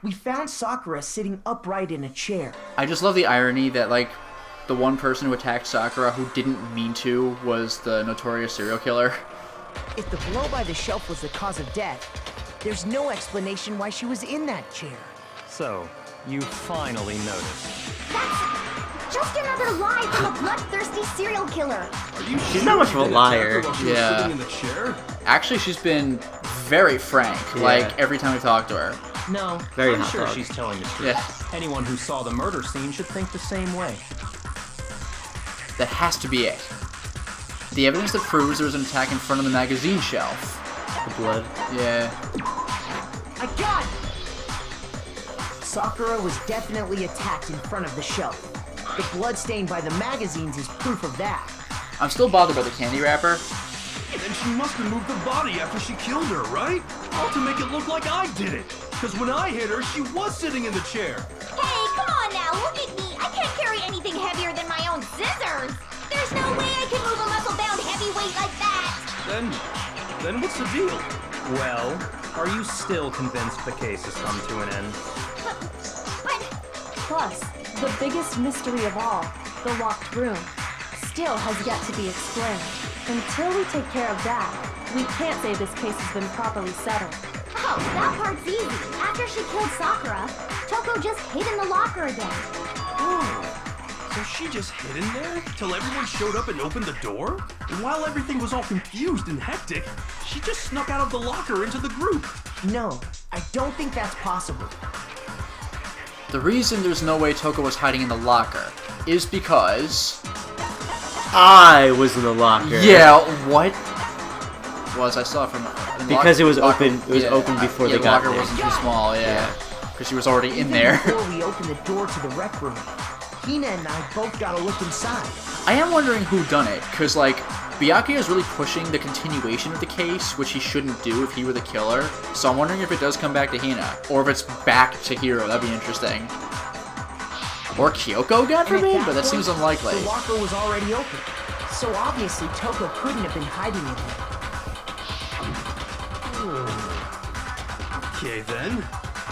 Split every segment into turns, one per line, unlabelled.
We found Sakura sitting upright in a chair.
I just love the irony that, like, the one person who attacked Sakura who didn't mean to was the notorious serial killer.
If the blow by the shelf was the cause of death, there's no explanation why she was in that chair.
So, you finally noticed.
That's just another lie from a bloodthirsty serial killer.
She's not much of a liar.
Yeah.
Sitting in the chair?
Actually, she's been very frank, like, every time we talk to her.
No,
Very
I'm
hot
sure
dog.
she's telling the truth.
Yeah.
Anyone who saw the murder scene should think the same way.
That has to be it. The evidence that proves there was an attack in front of the magazine shelf.
The blood.
Yeah.
I got it! Sakura was definitely attacked in front of the shelf. The blood stain by the magazines is proof of that.
I'm still bothered by the candy wrapper.
And she must have moved the body after she killed her, right? All to make it look like I did it. Because when I hit her, she was sitting in the chair.
Hey, come on now, look at me. I can't carry anything heavier than my own scissors. There's no way I can move a muscle-bound heavyweight like that.
Then what's the deal?
Well, are you still convinced the case has come to an end?
But
Plus, the biggest mystery of all, the locked room, still has yet to be explained. Until we take care of that, we can't say this case has been properly settled.
oh, that part's easy. After she killed Sakura, Toko just hid in the locker again.
So she just hid in there till everyone showed up and opened the door? And while everything was all confused and hectic, she just snuck out of the locker into the group.
No, I don't think that's possible.
The reason there's no way Toko was hiding in the locker is because...
I was in the locker.
Yeah, what? I saw it from...
Because it was open. It was open before they got
the locker
there.
wasn't too small, yeah. Because she was already in there.
Before we opened the door to the rec room, Hina and I both got a look inside.
I am wondering who done it, because, like, Byakuya is really pushing the continuation of the case, which he shouldn't do if he were the killer. So I'm wondering if it does come back to Hina, or if it's back to Hiro. That'd be interesting. Or Kyoko, God forbid, but that seems unlikely.
The locker was already open, so obviously Toko couldn't have been hiding in there.
Okay then,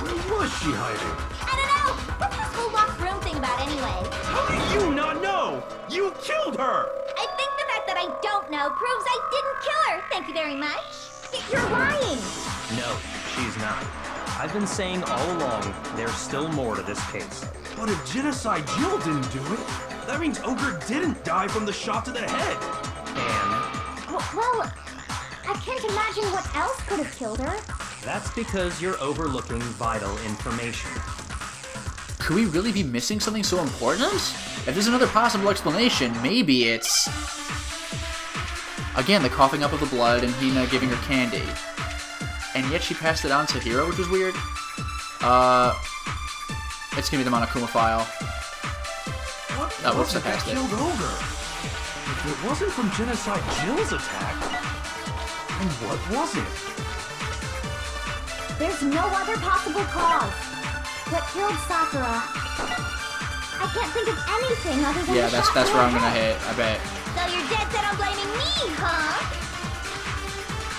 where was she hiding?
I don't know. What's this whole locked room thing about anyway?
How do you not know? You killed her!
I think the fact that I don't know proves I didn't kill her. Thank you very much. You're lying.
No, she's not. I've been saying all along, there's still more to this case.
But if Genocide Jill didn't do it, that means Ogre didn't die from the shot to the head.
And
Well, I can't imagine what else could have killed her.
that's because you're overlooking vital information.
Could we really be missing something so important? If there's another possible explanation, maybe it's... Again, the coughing up of the blood and Hina giving her candy. And yet she passed it on to Hiro, which is weird. It's gonna be the Monokuma file.
What
whoops, I
that
passed it.
killed Ogre? If it wasn't from Genocide Jill's attack, then what was it?
There's no other possible cause. What killed Sakura? I can't think of anything other than
Yeah,
the
that's
shot to
where
her
I'm gonna
head.
hit, I bet.
So you're dead set on blaming me, huh?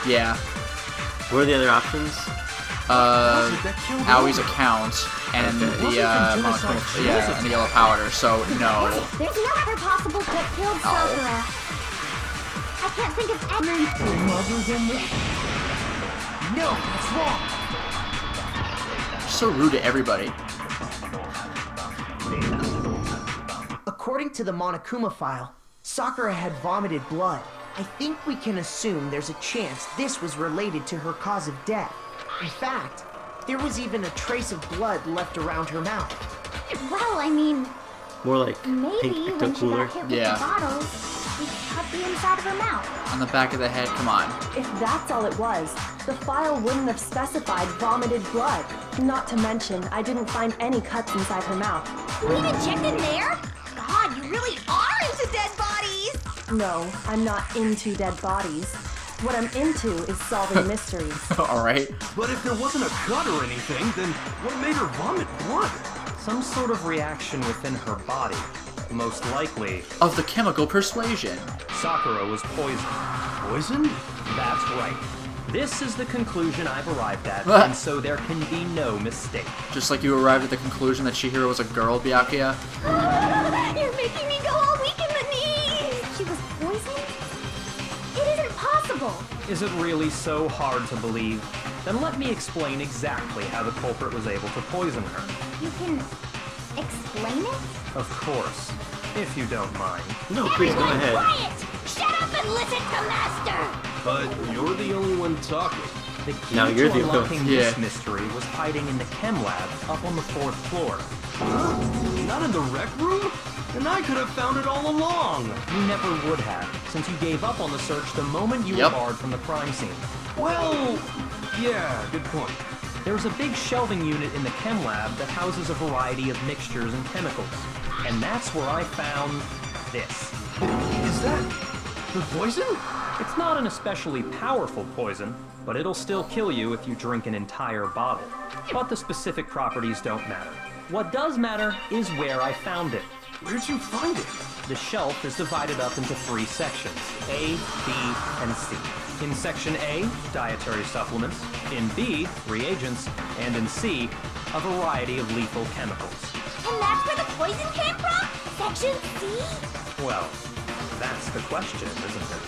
Yeah.
What are the other options?
Was it that killed
Aoi's
Ogre?
account and
Okay.
the
Wasn't from Genocide
Monokuma,
Jill's
yeah, and the yellow powder, so no.
There's no other possible what killed Sakura. I can't think of anything other than this.
No, that's wrong.
So rude to everybody.
According to the Monokuma file, Sakura had vomited blood. I think we can assume there's a chance this was related to her cause of death. In fact, there was even a trace of blood left around her mouth.
Well, I mean,
More like
maybe
pink
when
Ecto
she
Cooler.
got hit with
Yeah.
the bottles, she cut the inside of her mouth.
On the back of the head, come on.
If that's all it was, the file wouldn't have specified vomited blood. Not to mention, I didn't find any cuts inside her mouth.
You even checked in there? God, you really are into dead bodies!
No, I'm not into dead bodies. What I'm into is solving mysteries.
Alright.
But if there wasn't a cut or anything, then what made her vomit blood?
Some sort of reaction within her body. Most likely,
Of the chemical persuasion.
Sakura was poisoned.
Poison?
That's right. This is the conclusion I've arrived at, and so there can be no mistake.
Just like you arrived at the conclusion that Chihiro was a girl, Byakuya.
You're making me go all weak in the knees! She was poisoned? It isn't possible!
Is it really so hard to believe? Then let me explain exactly how the culprit was able to poison her.
You can explain it?
Of course, if you don't mind.
No, please go
Everyone
ahead.
quiet! Shut up and listen to Master!
But you're the only one talking.
The key
Now you're
to
the
unlocking
one.
this
Yeah.
mystery was hiding in the chem lab up on the 4th floor.
Not in the rec room? And I could have found it all along.
You never would have, since you gave up on the search the moment you
Yep.
were barred from the crime scene.
Well, yeah, good point.
There's a big shelving unit in the chem lab that houses a variety of mixtures and chemicals. And that's where I found this.
Is that the poison?
It's not an especially powerful poison, but it'll still kill you if you drink an entire bottle. But the specific properties don't matter. What does matter is where I found it.
Where'd you find it?
The shelf is divided up into 3 sections, A, B, and C. In section A, dietary supplements. In B, reagents. And in C, a variety of lethal chemicals.
And that's where the poison came from? Section C?
Well, that's the question, isn't it?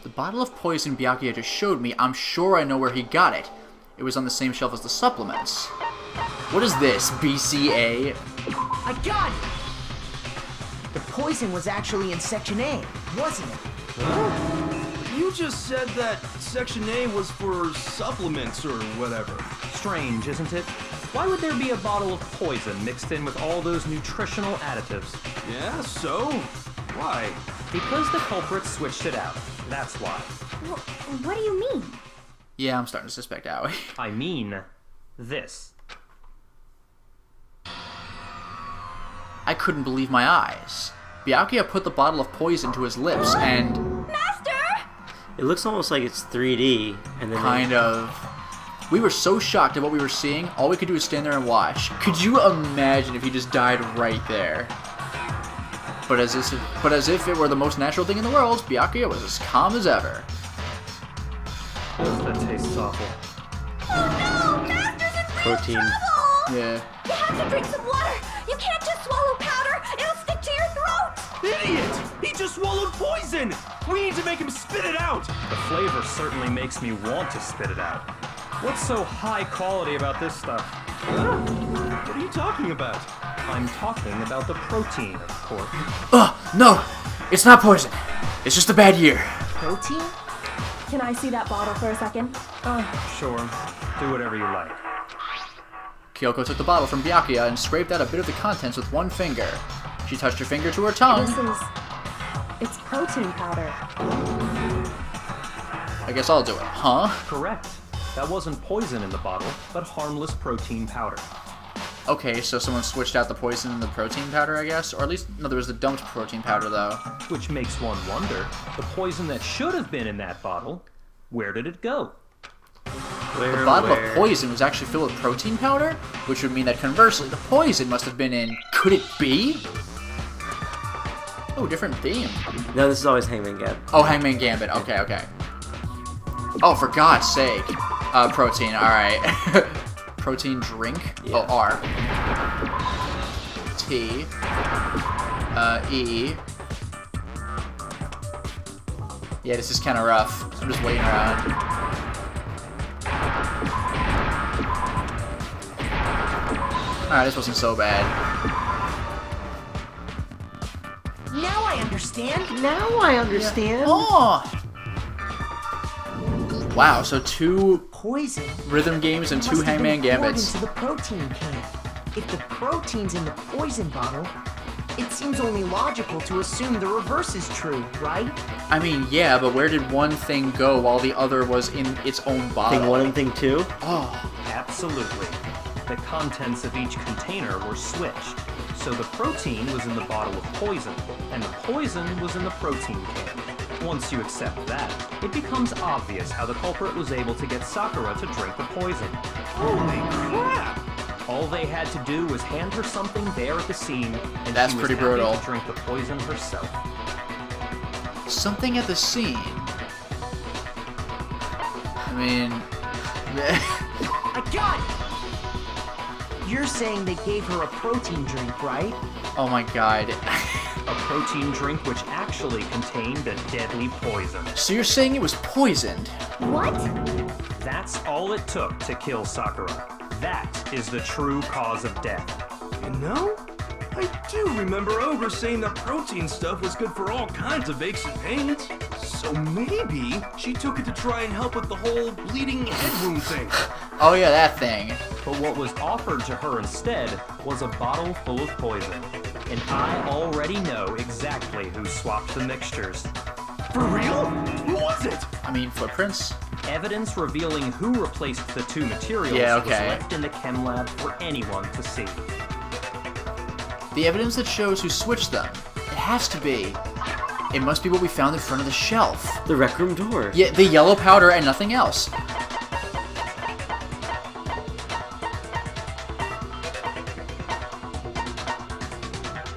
The bottle of poison Byakuya just showed me, I'm sure I know where he got it. It was on the same shelf as the supplements. What is this, BCA?
I got it! The poison was actually in Section A, wasn't it?
You just said that Section A was for supplements or whatever.
Strange, isn't it? Why would there be a bottle of poison mixed in with all those nutritional additives?
Yeah, so? Why?
Because the culprit switched it out. That's why.
What do you mean?
Yeah, I'm starting to suspect Aoi.
I mean, this.
I couldn't believe my eyes. Byakuya put the bottle of poison to his lips and...
Master!
It looks almost like it's 3D, and then
Kind of. We were so shocked at what we were seeing, all we could do was stand there and watch. Could you imagine if he just died right there? But as if it were the most natural thing in the world, Byakuya was as calm as ever.
That tastes awful.
Oh no! Master's in real
Protein.
trouble!
Yeah.
You have to drink some water! You can't just swallow powder! It'll stick to your throat!
Idiot! He just swallowed poison! We need to make him spit it out!
The flavor certainly makes me want to spit it out. What's so high quality about this stuff?
Huh? What are you talking about?
I'm talking about the protein, of course.
Ugh, no! It's not poison. It's just a bad year.
Protein?
Can I see that bottle for a second?
Sure. Do whatever you like.
Kyoko took the bottle from Byakuya and scraped out a bit of the contents with one finger. She touched her finger to her tongue.
It's protein powder.
I guess I'll do it. Huh?
Correct. That wasn't poison in the bottle, but harmless protein powder.
Okay, so someone switched out the poison and the protein powder, I guess? Or at least, no, there was the dumped protein powder, though.
Which makes one wonder, the poison that should have been in that bottle, where did it go?
The bottle of poison was actually filled with protein powder, which would mean that conversely, the poison must have been in... Could it be? Oh, different theme.
No, this is always Hangman Gambit.
Oh, Hangman Gambit. Okay, okay. Oh, for God's sake. Protein, alright. Protein drink?
Yeah.
Oh, R. T. E. Yeah, this is kind of rough. I'm just waiting around. Alright, this wasn't so bad.
Now I understand.
Oh! Wow, so 2
Poison
rhythm games and 2
must have been
Hangman
poured
Gambits.
into the protein can. If the protein's in the poison bottle, it seems only logical to assume the reverse is true, right?
I mean, yeah, but where did one thing go while the other was in its own bottle?
Thing 1 and Thing 2?
Oh,
Absolutely. The contents of each container were switched. So the protein was in the bottle of poison, and the poison was in the protein can. Once you accept that, it becomes obvious how the culprit was able to get Sakura to drink the poison.
Holy crap!
All they had to do was hand her something there at the scene, and
That's
she was
pretty
happy
brutal.
to drink the poison herself.
something at the scene. mean...
I got it! You're saying they gave her a protein drink, right?
Oh my god.
A protein drink which actually contained a deadly poison.
So you're saying it was poisoned?
What?
That's all it took to kill Sakura. That is the true cause of death.
You know, I do remember Ogre saying that protein stuff was good for all kinds of aches and pains. So maybe she took it to try and help with the whole bleeding head wound thing.
Oh yeah, that thing.
But what was offered to her instead was a bottle full of poison. And I already know exactly who swapped the mixtures.
For real? Who was it?
I mean, footprints?
Evidence revealing who replaced the two materials was left in the chem lab for anyone to see.
The evidence that shows who switched them. It has to be. It must be what we found in front of the shelf.
The rec room door.
Yeah, the yellow powder and nothing else.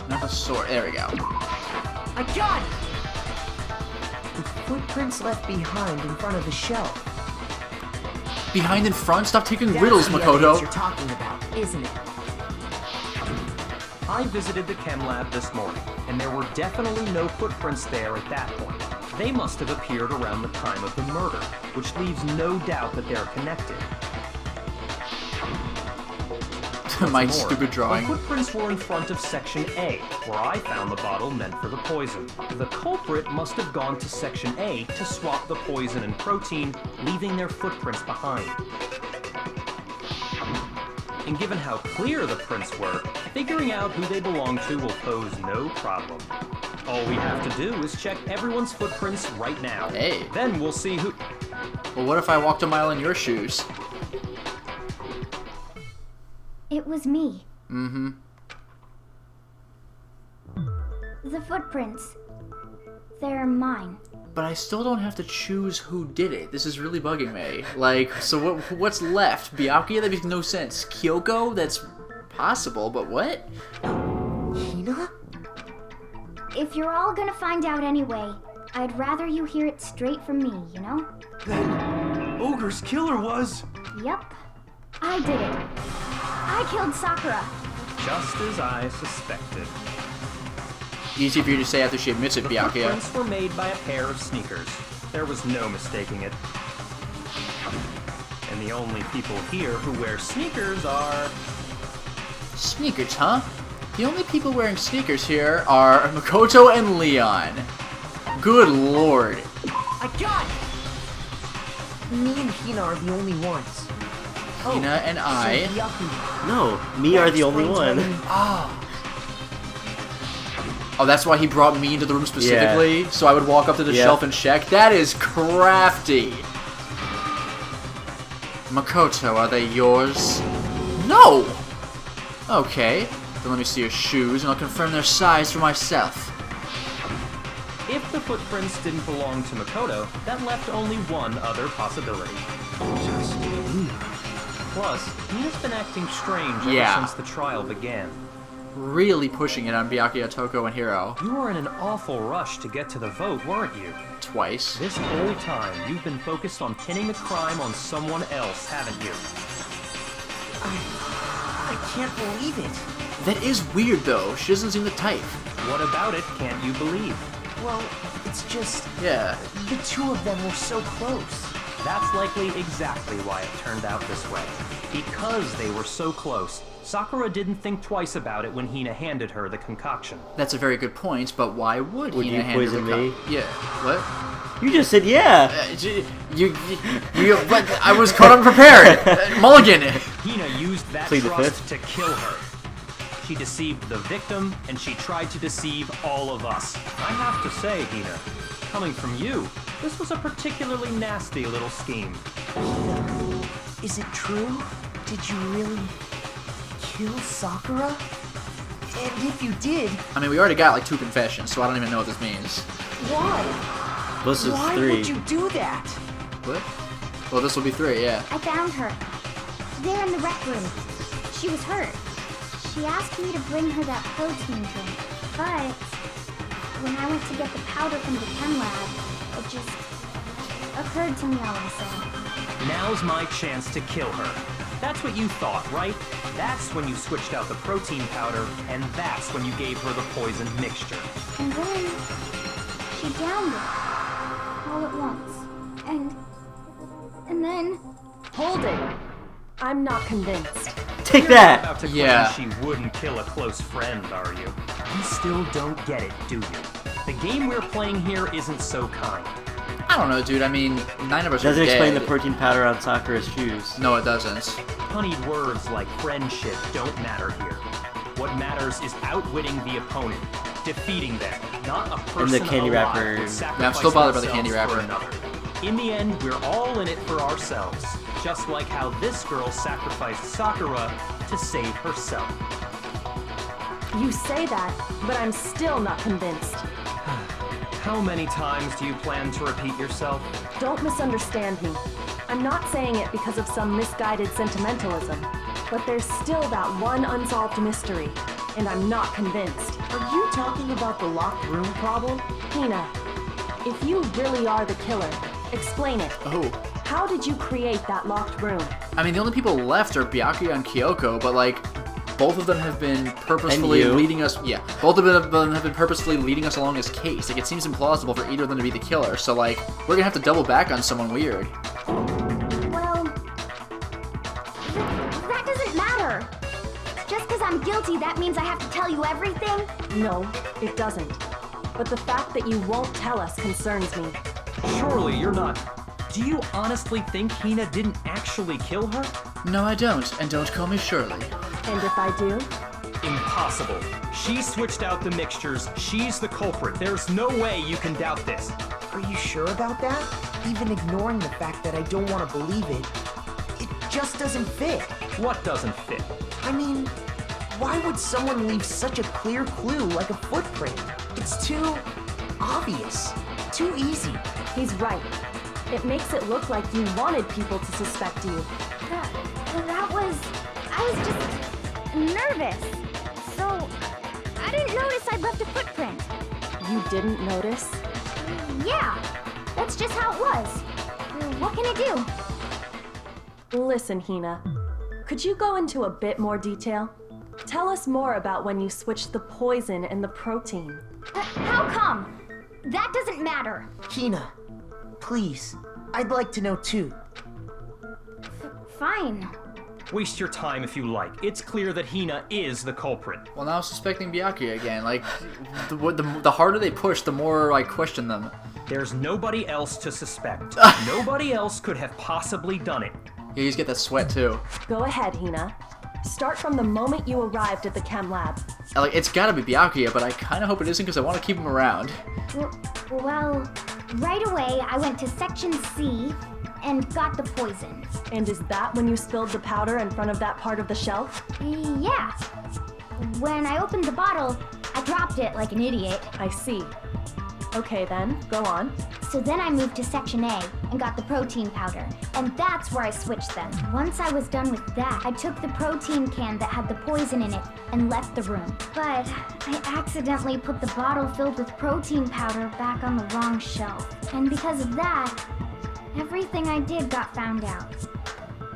Not the sword. There we go.
I got it! The footprints left behind in front of the shelf.
Behind and front? Stop taking
That's
riddles,
the evidence
Makoto.
you're talking about, isn't it?
I visited the chem lab this morning, and there were definitely no footprints there at that point. They must have appeared around the time of the murder, which leaves no doubt that they're connected.
My
More,
stupid drawing.
The footprints were in front of Section A, where I found the bottle meant for the poison. The culprit must have gone to Section A to swap the poison and protein, leaving their footprints behind. And given how clear the prints were, figuring out who they belong to will pose no problem. All we have to do is check everyone's footprints right now.
Hey.
Then we'll see who...
Well, what if I walked a mile in your shoes?
It was me.
Mm-hmm.
The footprints. They're mine.
But I still don't have to choose who did it. This is really bugging me. Like, so what's left? Byakuya? That makes no sense. Kyoko? That's possible, but what?
Hina?
If you're all gonna find out anyway, I'd rather you hear it straight from me, you know?
Then Ogre's killer was...
Yup. I did it. I killed Sakura.
Just as I suspected.
Easy for you to say after she admits it,
The
Byakuya.
footprints were made by a pair of sneakers. There was no mistaking it. And the only people here who wear sneakers are...
Sneakers, huh? The only people wearing sneakers here are Makoto and Leon. Good lord.
I got it! Me and Hina are the only ones.
Hina and I.
So Byakuya.
No, me are the only
explains
one.
why
Oh, that's why he brought me into the room specifically? So I would walk up to the
Yeah.
shelf and check? That is crafty. Makoto, are they yours? No! Okay, then let me see your shoes and I'll confirm their size for myself.
If the footprints didn't belong to Makoto, that left only one other possibility. Plus, Hina's been acting strange ever
Yeah.
since the trial began.
Really pushing it on Byakuya, Toko, and Hiro.
You were in an awful rush to get to the vote, weren't you?
Twice.
This whole time, you've been focused on pinning the crime on someone else, haven't you?
I can't believe it.
That is weird, though. She doesn't seem the type.
What about it can't you believe?
Well, it's just
Yeah.
the two of them were so close.
That's likely exactly why it turned out this way. Because they were so close, Sakura didn't think twice about it when Hina handed her the concoction.
That's a very good point, but why would
Would
Hina
you
hand her
poison
the
me?
Yeah. What?
You just said yeah.
But I was caught unprepared. Mulligan.
Hina used that
Plead the
trust
fifth.
to kill her. She deceived the victim, and she tried to deceive all of us. I have to say, Hina, coming from you, this was a particularly nasty little scheme.
Is it true? Did you really kill Sakura? And if you did,
I mean, we already got like 2 confessions, so I don't even know what this means.
why?
This is
Why
3.
would you do that?
What? Well, this will be 3, yeah.
I found her. There in the rec room. She was hurt. She asked me to bring her that protein drink, but when I went to get the powder from the chem lab, it just occurred to me all of a sudden.
Now's my chance to kill her. That's what you thought, right? That's when you switched out the protein powder, and that's when you gave her the poison mixture.
And then she downed it all at once. And then
Hold it. I'm not convinced.
Take
You're
that!
about to claim
Yeah.
she wouldn't kill a close friend, are you? You still don't get it, do you? The game we're playing here isn't so kind.
I don't know, dude. I mean, 9 of us
Doesn't
are dead.
explain the protein powder on Sakura's shoes.
No, it doesn't.
Honeyed words like friendship don't matter here. What matters is outwitting the opponent, defeating them, not a person
And the candy
alive
wrapper.
would
Yeah, I'm still bothered by the
sacrifice
candy
themselves for
wrapper.
another. In the end, we're all in it for ourselves, just like how this girl sacrificed Sakura to save herself.
You say that, but I'm still not convinced.
How many times do you plan to repeat yourself?
Don't misunderstand me. I'm not saying it because of some misguided sentimentalism, but there's still that one unsolved mystery, and I'm not convinced.
Are you talking about the locked room problem?
Hina, if you really are the killer, explain it.
Oh.
How did you create that locked room?
I mean, the only people left are Byakuya and Kyoko, but like, both of them have been purposefully
And you.
leading us. Yeah, both of them have been purposefully leading us along this case. Like, it seems implausible for either of them to be the killer. So like, we're gonna have to double back on someone weird.
well, that doesn't matter. Just because I'm guilty, that means I have to tell you everything?
No, it doesn't. But the fact that you won't tell us concerns me.
Surely you're not. Do you honestly think Hina didn't actually kill her?
No, I don't, and don't call me Shirley.
And if I do?
Impossible. She switched out the mixtures. She's the culprit. There's no way you can doubt this.
Are you sure about that? Even ignoring the fact that I don't want to believe it, it just doesn't fit.
What doesn't fit?
I mean, why would someone leave such a clear clue like a footprint? It's too obvious, too easy.
He's right. It makes it look like you wanted people to suspect you.
I was just nervous. So, I didn't notice I'd left a footprint.
You didn't notice?
Yeah, that's just how it was. What can I do?
Listen, Hina. Could you go into a bit more detail? Tell us more about when you switched the poison and the protein.
How come? That doesn't matter.
Hina, please, I'd like to know too.
Fine.
Waste your time if you like. It's clear that Hina is the culprit.
Well, now I'm suspecting Byakuya again. Like, the harder they push, the more I question them.
There's nobody else to suspect. Nobody else could have possibly done it.
Yeah, you just get that sweat too.
Go ahead, Hina. Start from the moment you arrived at the chem lab.
Like, it's gotta be Byakuya, but I kind of hope it isn't because I want to keep him around.
Well, right away I went to section C and got the poison.
And is that when you spilled the powder in front of that part of the shelf?
Yeah. When I opened the bottle, I dropped it like an idiot.
I see. Okay then, go on.
So then I moved to section A and got the protein powder. And that's where I switched them. Once I was done with that, I took the protein can that had the poison in it and left the room. But I accidentally put the bottle filled with protein powder back on the wrong shelf. And because of that, everything I did got found out.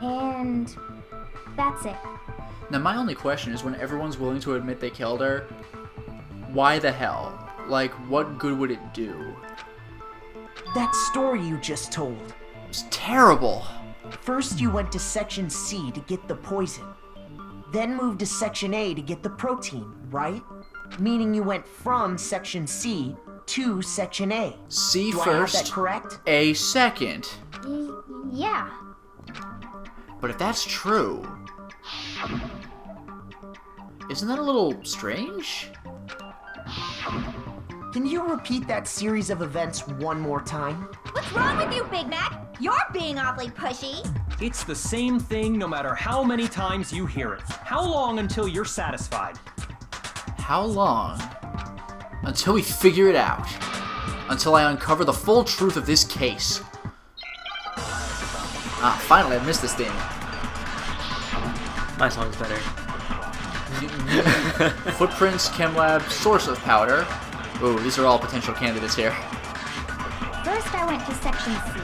And that's it.
Now, my only question is when everyone's willing to admit they killed her, why the hell? Like, what good would it do?
That story you just told.
It's terrible.
First you went to section C to get the poison. Then moved to section A to get the protein, right? Meaning you went from section C to section A.
C
Do I have that
first,
correct?
A second.
Yeah.
But if that's true, isn't that a little strange?
Can you repeat that series of events one more time?
What's wrong with you, Big Mac? You're being awfully pushy.
It's the same thing no matter how many times you hear it. How long until you're satisfied?
How long? Until we figure it out. Until I uncover the full truth of this case. Ah, finally, I missed this thing.
My song's better.
Footprints, chem lab, source of powder. Ooh, these are all potential candidates here.
First I went to section C.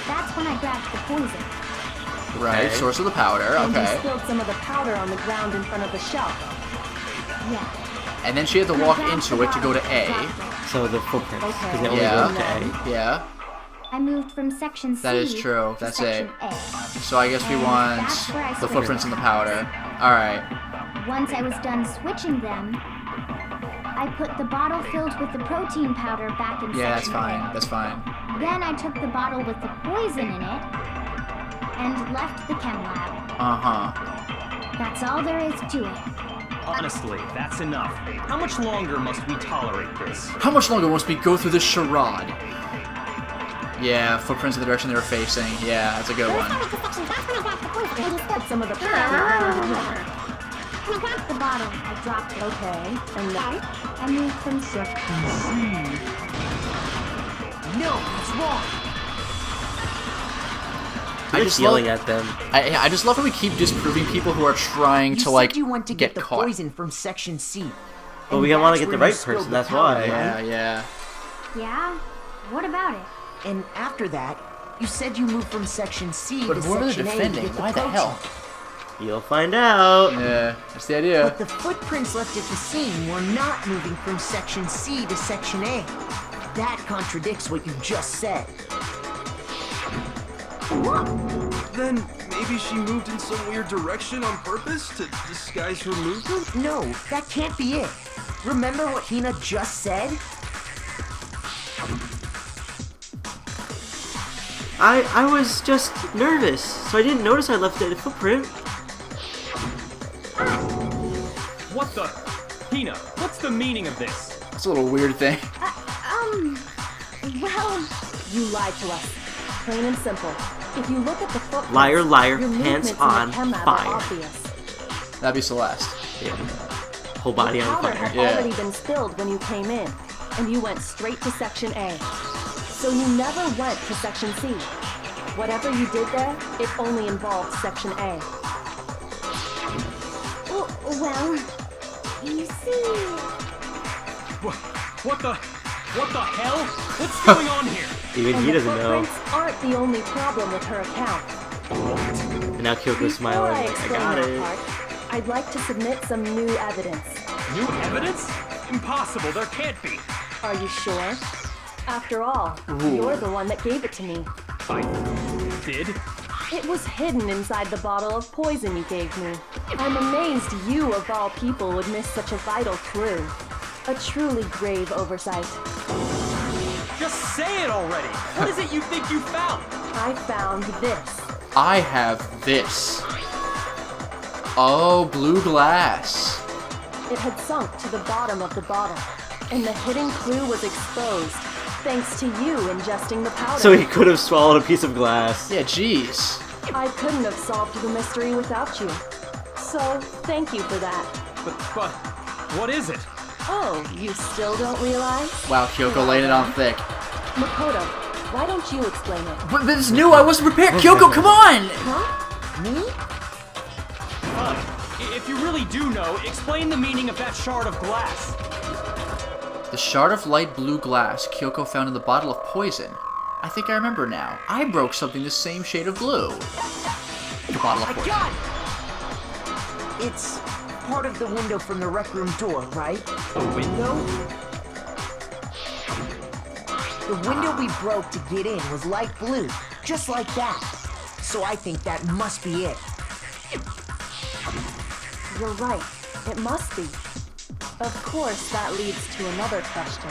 That's when I grabbed the poison.
Right,
Okay.
source of the powder.
And you
Okay.
spilled some of the powder on the ground in front of the shelf.
Yeah.
And then she had to walk into it to go to A.
So the footprints.
Okay.
Because they only
Yeah.
go to A.
Yeah.
I moved from section C
That is true.
to
That's
section
A.
A.
So I guess we
And
want
that's where I
the
switched
footprints and the
them.
powder. Alright.
Once I was done switching them, I put the bottle filled with the protein powder back in
Yeah, that's
section
fine.
A.
That's fine.
Then I took the bottle with the poison in it and left the chem lab.
Uh-huh.
That's all there is to it.
Honestly, that's enough. How much longer must we tolerate this?
How much longer must we go through this charade? Yeah, footprints in the direction they were facing. Yeah, that's a good one.
Some of the powder.
I grabbed the bottle. I dropped it.
Okay, and then
I moved from section
No, it's wrong.
I'm just yelling at them.
I just love how we keep disproving people who are trying
You
to,
said
like,
you want to get the
caught.
poison from section C.
But
And
we want to
that's
get the
where you
right
spilled
person,
the
that's
powder,
why.
Yeah,
right?
yeah.
Yeah? What about it?
And after that, you said you moved from section C
But
to
whoever they're
section A to
defending,
get the
why the
protein.
hell?
You'll find out.
Yeah, that's the idea.
But the footprints left at the scene were not moving from section C to section A. That contradicts what you just said.
Then maybe she moved in some weird direction on purpose to disguise her movement?
No, that can't be it. Remember what Hina just said?
I was just nervous, so I didn't notice I left a footprint.
What the? Hina, what's the meaning of this?
That's a little weird thing.
Well,
you lied to us. Plain and simple. If you look at the footprints,
Liar, liar,
your
pants
movements in
on
the chem lab
fire.
are obvious.
That'd be Celeste.
Yeah. Whole body on
Powder
fire.
had
Yeah.
already been spilled when you came in, and you went straight to section A. So you never went to section C. Whatever you did there, it only involved section A.
well, you see...
What the hell? What's going on here?
Even
And
he
the
doesn't know.
footprints aren't the only problem with her account.
And now Kyoko's
Before
smiling
I
like, I
explain
got
that
it.
part, I'd like to submit some new evidence.
New evidence? Impossible, there can't be.
Are you sure? After all, you're the one that gave it to me.
I did?
It was hidden inside the bottle of poison you gave me. I'm amazed you, of all people, would miss such a vital clue. A truly grave oversight.
Just say it already! What is it you think you found?
I found this.
I have this. Oh, blue glass.
It had sunk to the bottom of the bottle, and the hidden clue was exposed, thanks to you ingesting the powder.
So he could have swallowed a piece of glass.
Yeah, jeez.
I couldn't have solved the mystery without you. So, thank you for that.
But, what is it?
Oh, you still don't realize?
Wow, Kyoko laying it on thick.
Makoto, why don't you explain it?
But this is new, I wasn't prepared. Kyoko, come on!
Huh?
Me?
Fine. If you really do know, explain the meaning of that shard of glass.
The shard of light blue glass Kyoko found in the bottle of poison. I think I remember now. I broke something the same shade of blue. The bottle of
I
poison.
got it! It's part of the window from the rec room door, right?
A window?
The window we broke to get in was light blue, just like that. So I think that must be it.
You're right. It must be. Of course, that leads to another question.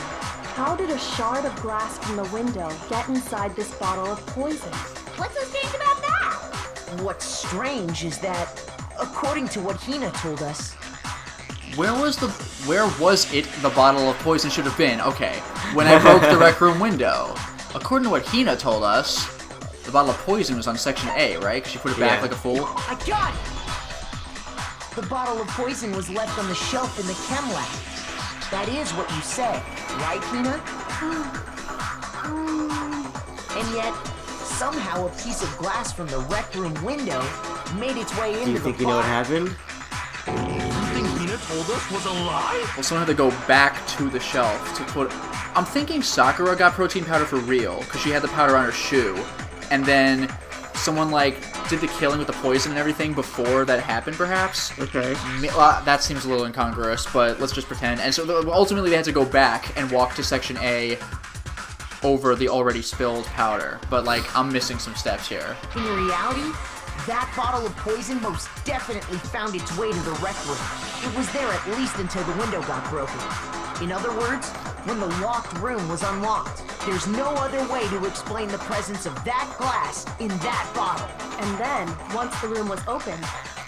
How did a shard of glass from the window get inside this bottle of poison?
What's so strange about that?
What's strange is that, according to what Hina told us,
Where was it the bottle of poison should have been? Okay, when I broke the rec room window. According to what Hina told us, the bottle of poison was on section A, right? Because she put it back
Yeah.
I
like a fool.
got it! The bottle of poison was left on the shelf in the chem lab. That is what you said, right, Hina? And yet, somehow a piece of glass from the rec room window made its way into
Do you
the
think you know what
bottle.
happened?
Everything Hina told us was a lie?
Well, someone had to go back to the shelf to put... I'm thinking Sakura got protein powder for real, because she had the powder on her shoe. and then someone like did the killing with the poison and everything before that happened, perhaps.
Okay.
Well, that seems a little incongruous, but let's just pretend. And so ultimately they had to go back and walk to Section A over the already spilled powder. But like, I'm missing some steps here.
In reality, that bottle of poison most definitely found its way to the rec room. It was there at least until the window got broken. In other words, when the locked room was unlocked. There's no other way to explain the presence of that glass in that bottle.
And then, once the room was opened,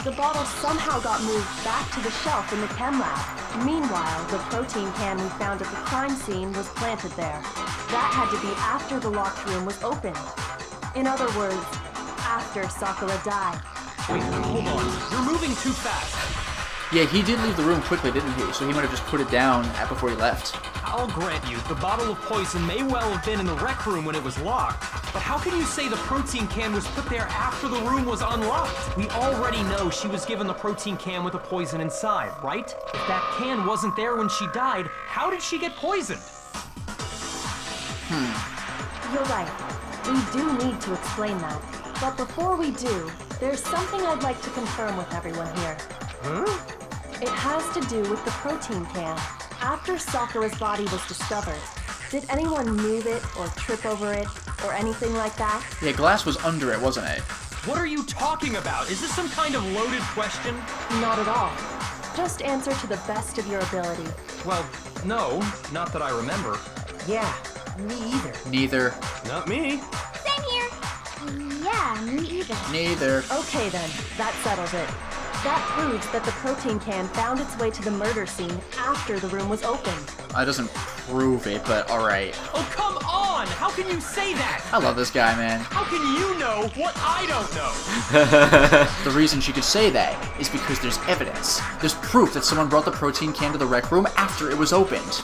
the bottle somehow got moved back to the shelf in the chem lab. Meanwhile, the protein can we found at the crime scene was planted there. That had to be after the locked room was opened. In other words, after Sakura died.
Wait, hold on. You're moving too fast.
Yeah, he did leave the room quickly, didn't he? So he might have just put it down before he left.
I'll grant you, the bottle of poison may well have been in the rec room when it was locked. But how can you say the protein can was put there after the room was unlocked? We already know she was given the protein can with the poison inside, right? If that can wasn't there when she died, how did she get poisoned?
You're right. We do need to explain that. But before we do, there's something I'd like to confirm with everyone here.
Huh?
It has to do with the protein can. After Sakura's body was discovered, did anyone move it or trip over it or anything like that?
Yeah, glass was under it, wasn't it?
What are you talking about? Is this some kind of loaded question?
Not at all. Just answer to the best of your ability.
Well, no, not that I remember.
Yeah, me either.
Neither.
Not me.
Same here. Yeah, me either.
Neither.
Okay then, that settles it. That proves that the protein can found its way to the murder scene after the room was opened.
That doesn't prove it, but alright.
Oh, come on! How can you say that?
I love this guy, man.
How can you know what I don't know?
The reason she could say that is because there's evidence. There's proof that someone brought the protein can to the rec room after it was opened.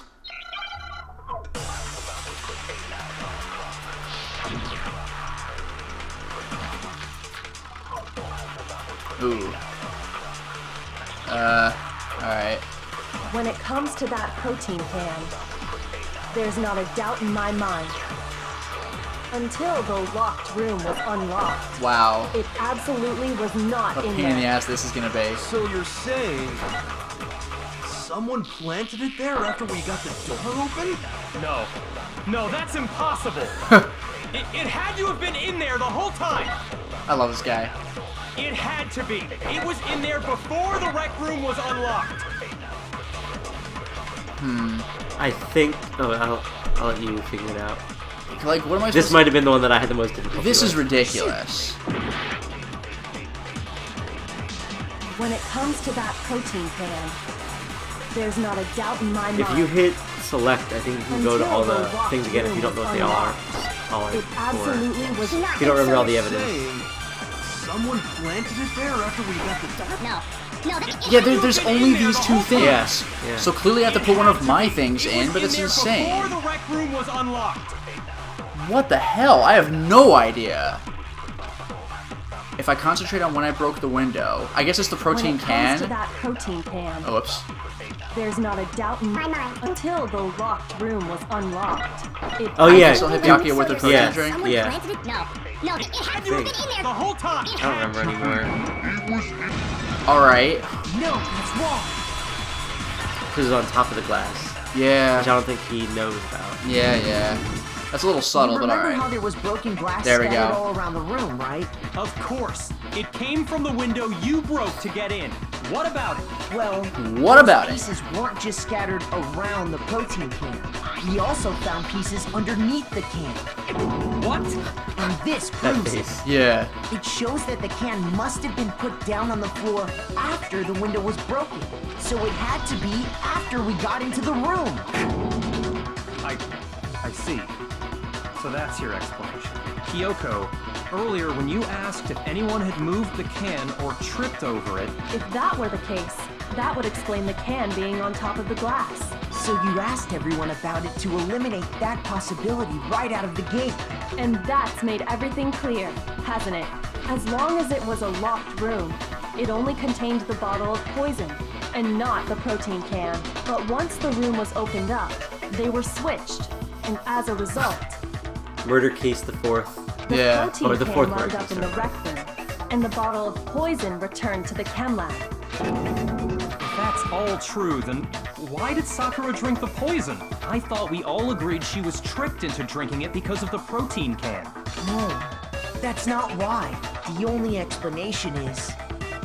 Ooh. Alright.
When it comes to that protein can, there's not a doubt in my mind. Until the locked room was unlocked,
Wow.
it absolutely was not
What a
in
pain in the
there.
ass this is gonna be.
So you're saying someone planted it there after we got the door open?
No. No, that's impossible. It had to have been in there the whole time.
I love this guy.
It had to be. It was in there before the rec room was unlocked.
I think. Oh, I'll let you figure it out.
Like, what am I
This
supposed
might have been the one that I had the most difficulty
This is
with.
ridiculous.
When it comes to that protein can, there's not a doubt in my mind.
If you hit select, I think you can go to all the
Until the
things again if you don't know what they are. All
It absolutely was not.
If you don't remember all the evidence.
Saying someone planted it there after we got the door.
No. No, that
Yeah, there's only these two things.
Yeah.
So clearly I have to put one of my things
It
in,
was
but it's
there
insane.
Before the rec room was unlocked.
What the hell? I have no idea. If I concentrate on when I broke the window, I guess it's the protein
When it comes to
can.
that protein can,
Oh, whoops.
there's not a doubt in
My mind.
until the locked room was unlocked. It
Oh, yeah.
So hit Byakuya with the protein
Yeah.
drink.
Someone
Yeah.
planted it? No. No, it had to have been in there.
The whole time.
I don't remember anymore.
Alright.
No, that's wrong.
Because it's on top of the glass, which I
Yeah.
don't think he knows about.
Yeah. That's a little subtle,
You
but
remember how
alright.
there was broken glass
There we
scattered
go.
all around the room, right?
Of course. It came from the window you broke to get in. What about it?
Well,
What about it?
pieces weren't just scattered around the protein can. We also found pieces underneath the can.
What?
And this
That
proves it.
face.
Yeah.
It shows that the can must have been put down on the floor after the window was broken. So it had to be after we got into the room.
I see. So that's your explanation. Kyoko, earlier when you asked if anyone had moved the can or tripped over it,
If that were the case, that would explain the can being on top of the glass.
So you asked everyone about it to eliminate that possibility right out of the gate.
And that's made everything clear, hasn't it? As long as it was a locked room, it only contained the bottle of poison, and not the protein can. But once the room was opened up, they were switched, and as a result,
Murder case the fourth.
The
Yeah,
protein
or the
can
fourth
wound
version,
up in the rec room, and the bottle of poison returned to the chem lab.
If that's all true, then why did Sakura drink the poison? I thought we all agreed she was tricked into drinking it because of the protein can.
No, that's not why. The only explanation is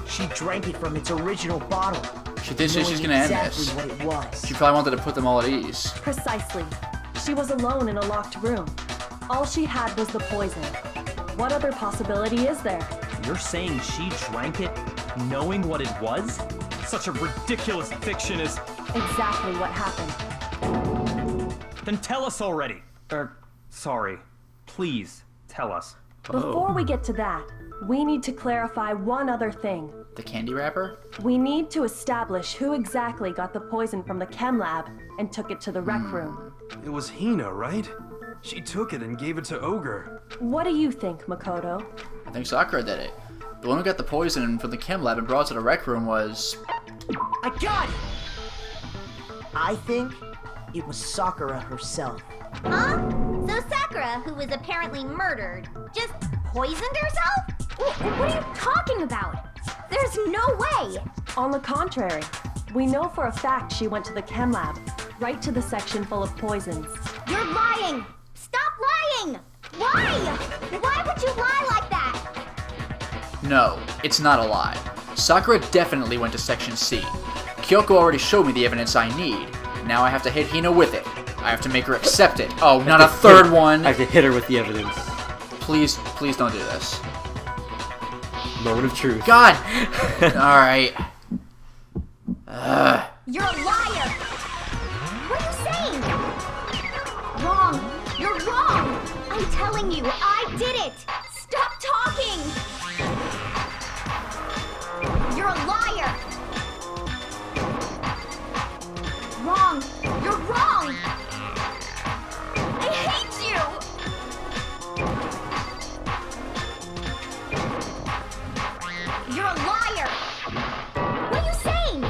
she drank it from its original bottle.
She did say
knowing
she's gonna end
exactly
this.
what it was.
She probably wanted to put them all at ease.
Precisely. She was alone in a locked room. All she had was the poison. What other possibility is there?
You're saying she drank it knowing what it was? Such a ridiculous fiction is...
Exactly what happened.
Then tell us already. Sorry. Please, tell us.
Before we get to that, we need to clarify one other thing.
The candy wrapper?
We need to establish who exactly got the poison from the chem lab and took it to the rec room.
It was Hina, right? She took it and gave it to Ogre.
What do you think, Makoto?
I think Sakura did it. The one who got the poison from the chem lab and brought it to the rec room was...
I got it! I think it was Sakura herself.
Huh? So Sakura, who was apparently murdered, just poisoned herself?
What are you talking about? There's no way!
On the contrary, we know for a fact she went to the chem lab, right to the section full of poisons.
You're lying! Stop lying! Why? Why would you lie like that?
No, it's not a lie. Sakura definitely went to Section C. Kyoko already showed me the evidence I need. Now I have to hit Hina with it. I have to make her accept it. Oh, not a third one!
I have to hit her with the evidence.
Please don't do this.
Moment of truth.
God! Alright.
You're a liar! What are you saying? Wrong! You're wrong! I'm telling you, I did it! Stop talking! You're a liar! Wrong! You're wrong! I hate you! You're a liar! What are you saying?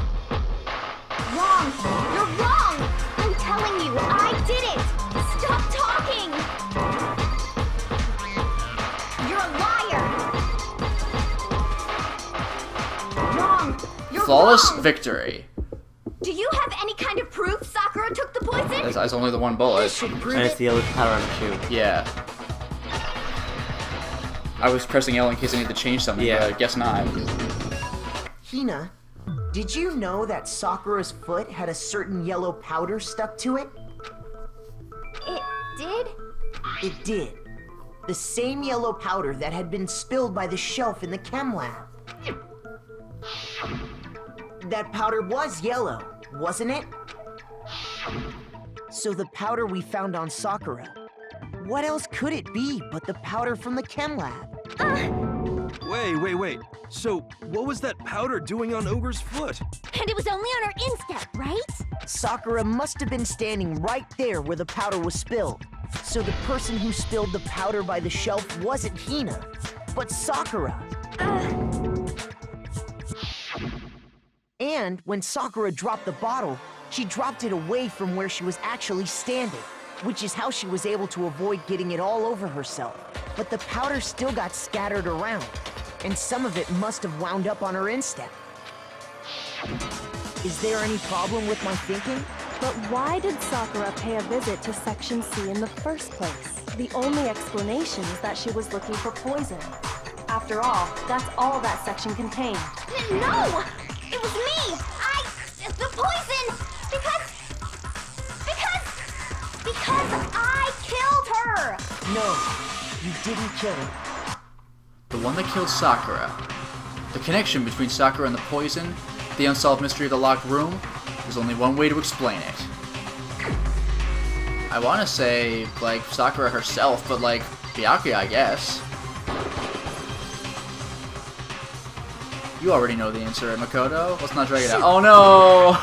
Wrong! You're wrong! I'm telling you, I did it! Stop talking! You're a liar! Wrong! You're
Flawless
wrong!
victory.
Do you have any kind of proof Sakura took the poison?
That's only the one bullet.
This should prove
And it's
it.
the yellow powder on the shoe.
Yeah. I was pressing L in case I needed to change something,
Yeah.
but I guess not.
Hina, did you know that Sakura's foot had a certain yellow powder stuck to it?
It did?
It did. The same yellow powder that had been spilled by the shelf in the chem lab. That powder was yellow, wasn't it? So the powder we found on Sakura, what else could it be but the powder from the chem lab?
Wait. So, what was that powder doing on Ogre's foot?
And it was only on her instep, right?
Sakura must have been standing right there where the powder was spilled. So the person who spilled the powder by the shelf wasn't Hina, but Sakura. And when Sakura dropped the bottle, she dropped it away from where she was actually standing, which is how she was able to avoid getting it all over herself. But the powder still got scattered around, and some of it must have wound up on her instep. Is there any problem with my thinking?
But why did Sakura pay a visit to Section C in the first place? The only explanation is that she was looking for poison. After all, that's all that section contained.
No! It was me! The poison! Because I killed her!
No, you didn't kill her.
The one that killed Sakura. The connection between Sakura and the poison, the unsolved mystery of the locked room, there's only one way to explain it. I want to say, like, Sakura herself, but, like, Byakuya, I guess. You already know the answer, Makoto. Let's not drag it out. Oh, no!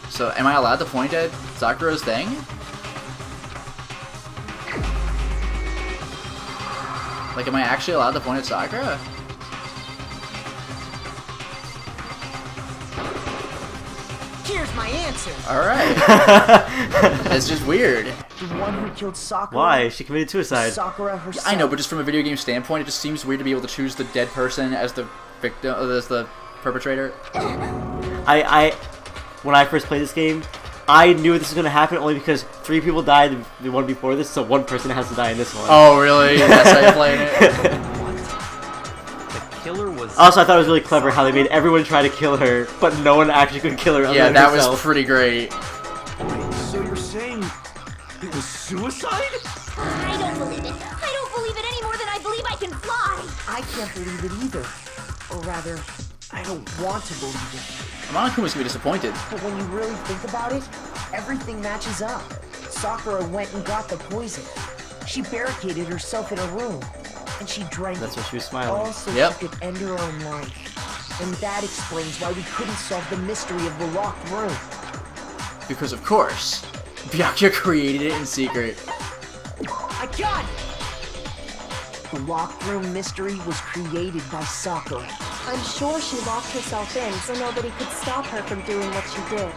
So, am I allowed to point at Sakura's thing? Like, am I actually allowed to point at Sakura?
Here's my answer.
Alright. That's just weird.
The one who killed Sakura.
Why? She committed suicide.
Sakura herself.
I know, but just from a video game standpoint, it just seems weird to be able to choose the dead person as the victim, as the perpetrator.
When I first played this game, I knew this was gonna happen only because 3 people died the one before this, so 1 person has to die in this one.
Oh, really? That's how you're playing it?
The killer was...
Also, I thought it was really clever how they made everyone try to kill her, but no one actually could kill her.
Yeah,
than
that
herself.
was pretty great.
Wait, so you're saying it was suicide?
I don't believe it. I don't believe it any more than I believe I can fly.
I can't believe it either. Or rather, I don't want to believe it.
Monokuma's gonna be disappointed.
But when you really think about it, everything matches up. Sakura went and got the poison. She barricaded herself in a room, and she drank
That's
it.
why she was smiling.
All so
Yep.
she could end her own life. And that explains why we couldn't solve the mystery of the locked room.
Because, of course, Byakuya created it in secret.
I got it! The locked room mystery was created by Sakura.
I'm sure she locked herself in so nobody could stop her from doing what she did.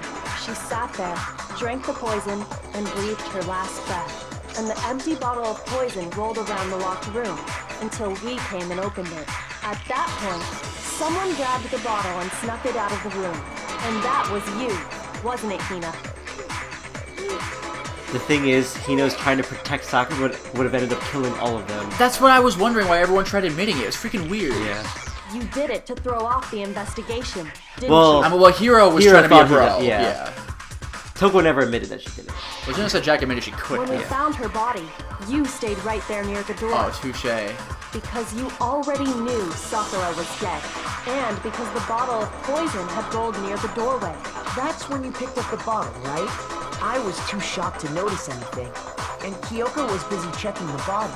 She sat there, drank the poison, and breathed her last breath. And the empty bottle of poison rolled around the locked room until we came and opened it. At that point, someone grabbed the bottle and snuck it out of the room. And that was you, wasn't it, Hina?
The thing is, Hino's trying to protect Sakura would have ended up killing all of them.
That's what I was wondering why everyone tried admitting it. It was freaking weird.
Yeah.
You did it to throw off the investigation, didn't
Well,
I mean, well, Hiro was
Hiro
trying to be a
thought he
bro.
did, yeah. Toko never admitted that she did it.
Well, Genesis Jack admitted she
you?
couldn't.
When we found her body, you stayed right there near the door.
Oh, touche.
Because you already knew Sakura was dead, and because the bottle of poison had rolled near the doorway.
That's when you picked up the bottle, right? I was too shocked to notice anything, and Kyoko was busy checking the body.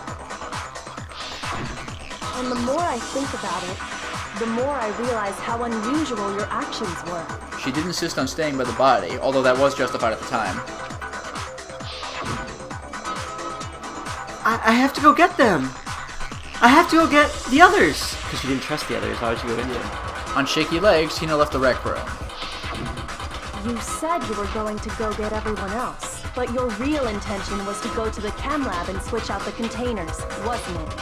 And the more I think about it, the more I realize how unusual your actions were.
She did insist on staying by the body, although that was justified at the time.
I have to go get them! I have to go get the others! Because she didn't trust the others, why would she go get them?
On shaky legs, Hina left the rec room.
You said you were going to go get everyone else, but your real intention was to go to the chem lab and switch out the containers, wasn't it?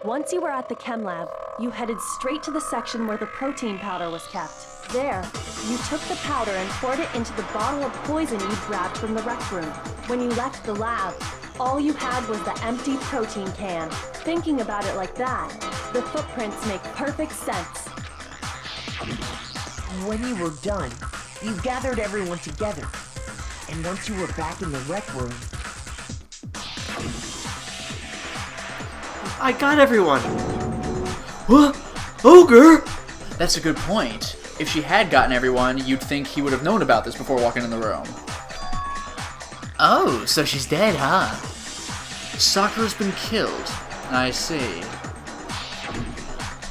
Once you were at the chem lab, you headed straight to the section where the protein powder was kept. There, you took the powder and poured it into the bottle of poison you'd grabbed from the rec room. When you left the lab, all you had was the empty protein can. Thinking about it like that, the footprints make perfect sense.
When you were done, you gathered everyone together. And once you were back in the rec room,
I got everyone! What? Ogre?
That's a good point. If she had gotten everyone, you'd think he would have known about this before walking in the room. Oh, so she's dead, huh? Sakura's been killed. I see.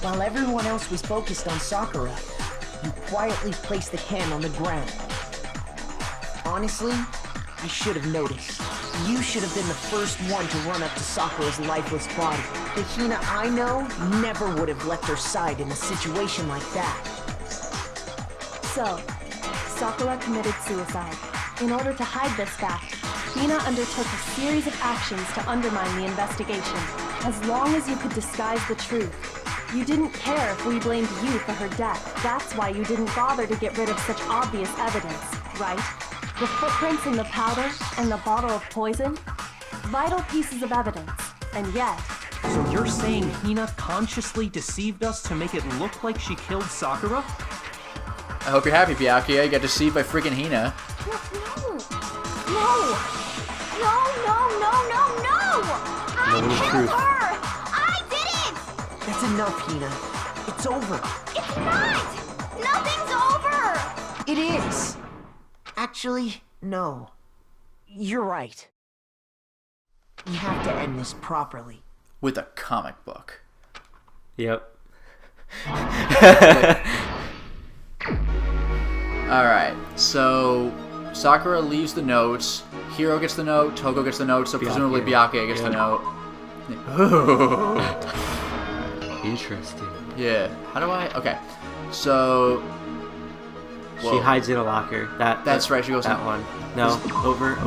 while everyone else was focused on Sakura, you quietly placed the can on the ground. Honestly, I should have noticed. You should have been the first one to run up to Sakura's lifeless body. The Hina I know never would have left her side in a situation like that.
So, Sakura committed suicide. In order to hide this fact, Hina undertook a series of actions to undermine the investigation. As long as you could disguise the truth, you didn't care if we blamed you for her death. That's why you didn't bother to get rid of such obvious evidence, right? The footprints in the powder and the bottle of poison? Vital pieces of evidence, and yet...
So you're saying Hina consciously deceived us to make it look like she killed Sakura?
I hope you're happy, Byakuya. You got deceived by freaking Hina.
No! I
Nobody's
killed
truth.
her! I did it!
That's enough, Hina. It's over.
It's not! Nothing's over!
It is. Actually, no. You're right. We have to end this properly.
With a comic book.
Yep.
Alright, so Sakura leaves the notes, Hiro gets the note, Togo gets the note, so presumably Byakuya gets the note.
Interesting.
Yeah, how do I... Okay, so Whoa.
She hides in a locker.
That's right, she goes
that
in.
one. No, over.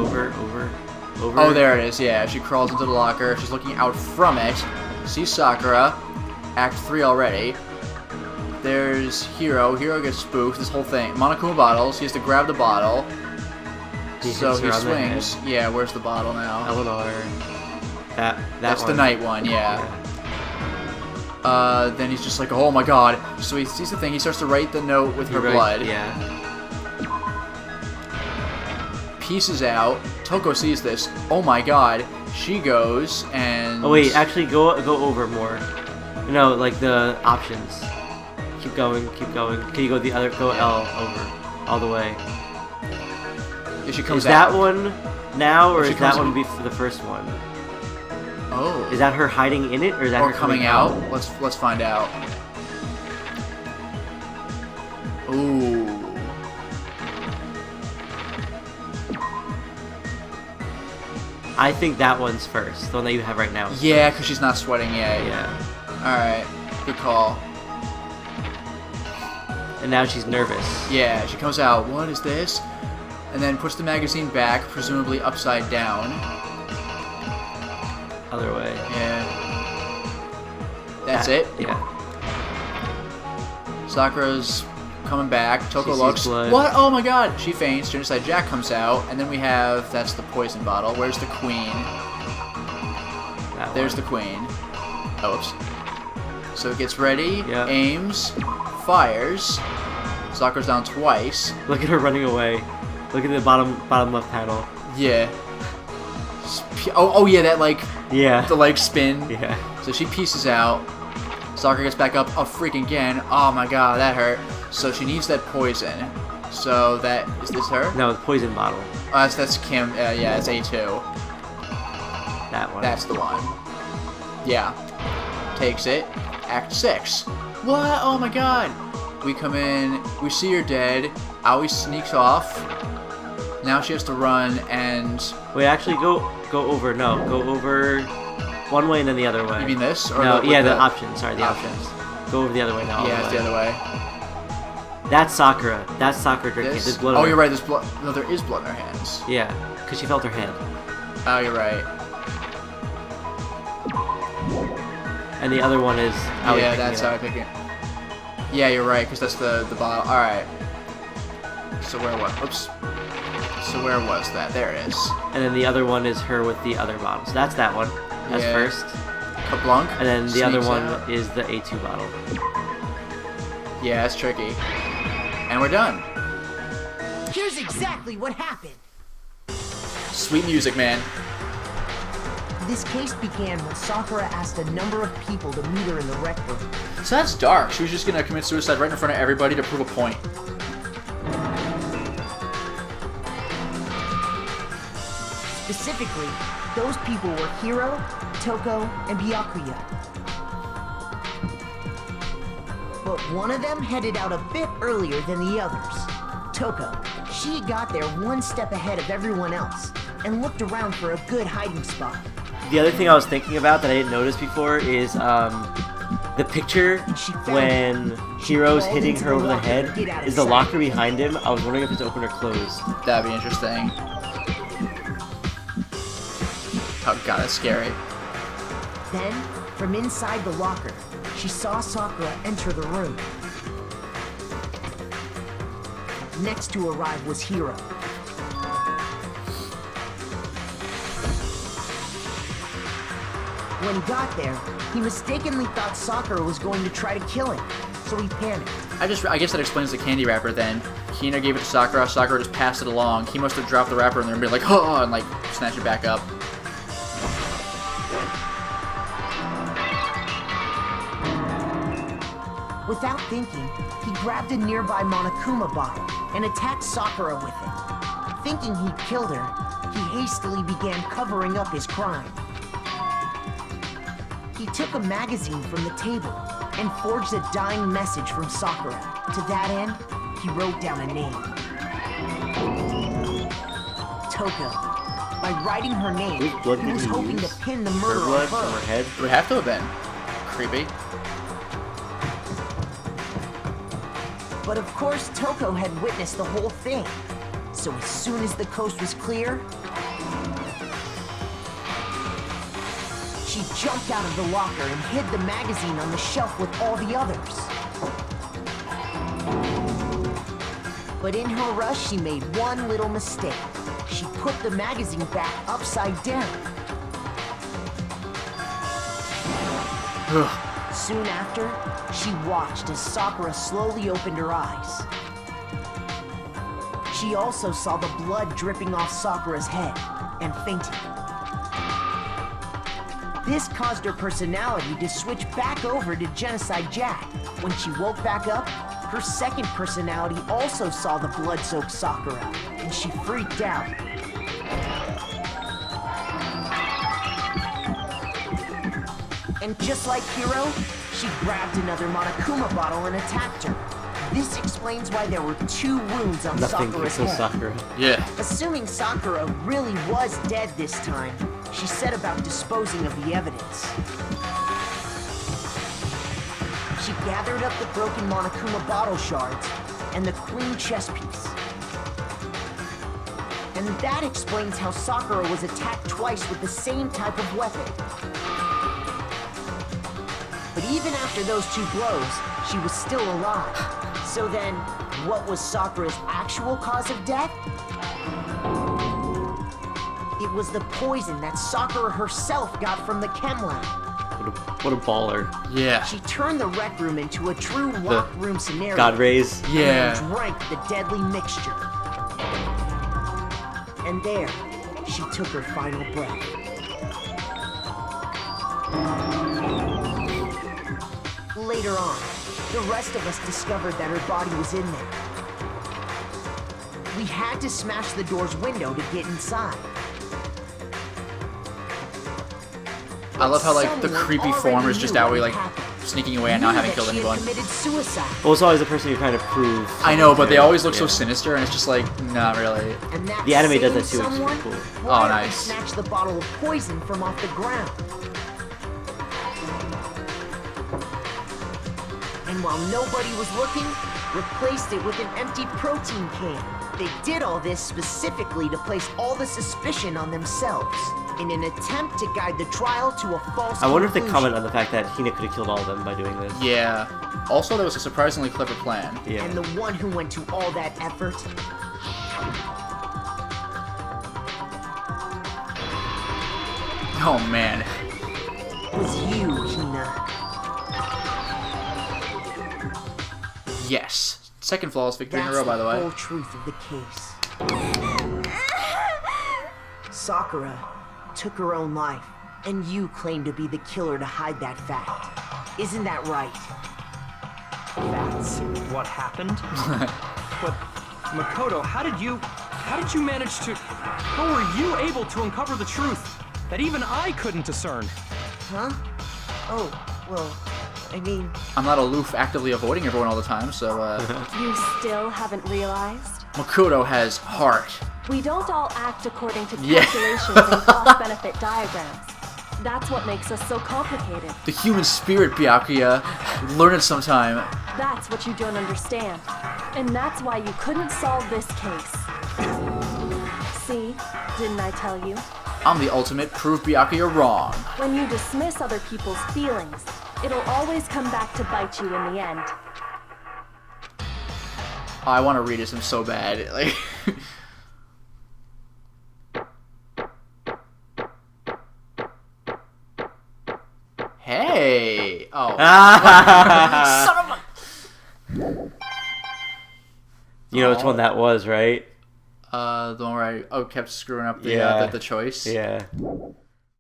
Oh, there it is, yeah. She crawls into the locker. She's looking out from it. Sees Sakura. Act 3 already. There's Hiro. Hiro gets spooked. This whole thing. Monokuma bottles. He has to grab the bottle. So he swings. Yeah, where's the bottle now?
Eleanor.
That's
one.
the night one, yeah. Then he's just like, oh my god. So he sees the thing. He starts to write the note with her blood.
Yeah.
Pieces out. Toko sees this. Oh my god. She goes and...
Oh wait, actually go over more. No, like the options. Keep going. Can you go the other? Go L over, all the way.
If she comes
is
out.
that one now, or is that one
in...
be the first one?
Oh.
Is that her hiding in it, or is that
or
her
coming out? Let's find out. Ooh.
I think that one's first. The one that you have right now.
Yeah, because she's not sweating yet.
Yeah.
Alright. Good call.
And now she's nervous.
Yeah, she comes out. What is this? And then puts the magazine back, presumably upside down.
Other way.
Yeah. That's it?
Yeah.
Sakura's coming back. Toko
She
looks.
sees blood.
What? Oh my god! She faints. Genocide Jack comes out. And then we have... That's the poison bottle. Where's the queen? There's the queen. Oh, oops. So it gets ready.
Yeah.
Aims. Fires. Sakura's down twice.
Look at her running away. Look at the bottom left panel.
Yeah. Oh yeah, that like...
Yeah.
The leg spin.
Yeah.
So she pieces out. Sakura gets back up freaking again. Oh my god, that hurt. So she needs that poison. So that... Is this her?
No, the poison bottle.
Oh, that's Kim. Yeah, it's A2.
That one.
That's the one. Yeah. Takes it. Act 6. What? Oh my god. We come in. We see her dead. Aoi sneaks off. Now she has to run and...
Wait, actually go over. No, go over one way and then the other way.
You mean this? Or
no,
the
the options. Sorry, the options. Go over the other way now.
Yeah, it's the other way.
That's Sakura. That's Sakura drinking.
This?
There's blood.
Oh, you're right. There's blood. No, there is blood in her hands.
Yeah, because she felt her hand.
Oh, you're right.
And the other one is...
Yeah, that's how I pick it. Yeah, you're right, because that's the bottle. Alright. So where was... Oops. So where was that? There it is.
And then the other one is her with the other bottle. So that's that one. That's
Yeah.
first.
Kablanc.
And then the other
Sneaks
one
out.
is the A2 bottle.
Yeah, that's tricky. And we're done.
Here's exactly what happened.
Sweet music, man.
This case began when Sakura asked a number of people to meet her in the rec room.
So that's dark. She was just gonna commit suicide right in front of everybody to prove a point.
Specifically, those people were Hiro, Toko, and Byakuya. But one of them headed out a bit earlier than the others. Toko, she got there one step ahead of everyone else and looked around for a good hiding spot.
The other thing I was thinking about that I didn't notice before is the picture when Hiro's hitting her over the head is the locker behind him. I was wondering if it's open or closed.
That'd be interesting. Oh god, that's scary.
Then, from inside the locker, she saw Sakura enter the room. Next to arrive was Hiro. When he got there, he mistakenly thought Sakura was going to try to kill him, so he panicked.
I guess that explains the candy wrapper then. Hina gave it to Sakura, Sakura just passed it along. He must have dropped the wrapper in there and been like, oh, and like snatched it back up.
Without thinking, he grabbed a nearby Monokuma bottle and attacked Sakura with it. Thinking he'd killed her, he hastily began covering up his crime. He took a magazine from the table and forged a dying message from Sakura. To that end, he wrote down a name. Toko. By writing her name,
Whose blood
he
did
was
he
hoping
use?
to pin the
Her
murder
blood
on
from her
her.
head.
It would have to have been. Creepy.
But of course, Toko had witnessed the whole thing. So as soon as the coast was clear, she jumped out of the locker and hid the magazine on the shelf with all the others. But in her rush, she made one little mistake. She put the magazine back upside down. Soon after, she watched as Sakura slowly opened her eyes. She also saw the blood dripping off Sakura's head and fainted. This caused her personality to switch back over to Genocide Jack. When she woke back up, her second personality also saw the blood-soaked Sakura, and she freaked out. And just like Hiro, she grabbed another Monokuma bottle and attacked her. This explains why there were 2 wounds on Sakura's head.
Sakura.
Yeah.
Assuming Sakura really was dead this time, she set about disposing of the evidence. She gathered up the broken Monokuma bottle shards and the queen chess piece. And that explains how Sakura was attacked twice with the same type of weapon. But even after those 2 blows, she was still alive. So then, what was Sakura's actual cause of death? It was the poison that Sakura herself got from the chem lab.
What a baller.
Yeah.
She turned the rec room into a true locked room scenario.
God rays.
Yeah.
And drank the deadly mixture. And there, she took her final breath. Later on, the rest of us discovered that her body was in there. We had to smash the door's window to get inside.
I love how, like, the
Someone
creepy
already
form is just
knew
out
what
way, like,
had happened.
sneaking away and not
Knew
having
that
killed
she had
anyone.
committed suicide.
Well, it's always the person you're trying to prove.
I know, but they always look so
Yeah.
sinister, and it's just like, not really.
And that
The anime does
same
that too, it's
someone
pretty cool.
Oh,
quietly
nice.
snatched the bottle of poison from off the ground. And while nobody was looking, replaced it with an empty protein can. They did all this specifically to place all the suspicion on themselves, in an attempt to guide the trial to a false
I wonder if they
conclusion.
comment on the fact that Hina could have killed all of them by doing this.
Yeah. Also, that was a surprisingly clever plan.
Yeah.
And the one who went to all that effort
Oh, man.
was you, Hina.
Yes. Second flawless victory in a
That's
row, by the way.
whole truth of the case. Sakura took her own life, and you claim to be the killer to hide that fact. Isn't that right?
That's what happened? But Makoto, how did you manage to... How were you able to uncover the truth that even I couldn't discern?
Huh? Oh, well, I mean,
I'm not aloof, actively avoiding everyone all the time, so,
You still haven't realized?
Makoto has heart.
We don't all act according to
Yeah.
calculations and cost-benefit diagrams. That's what makes us so complicated.
The human spirit, Byakuya. Learn it sometime.
That's what you don't understand. And that's why you couldn't solve this case. See? Didn't I tell you?
I'm the ultimate prove Byakuya wrong.
When you dismiss other people's feelings, it'll always come back to bite you in the end.
I want to read him so bad. Like, hey. Oh. Son of a...
You know which one that was, right?
The one where I kept screwing up the
Yeah.
the choice.
Yeah.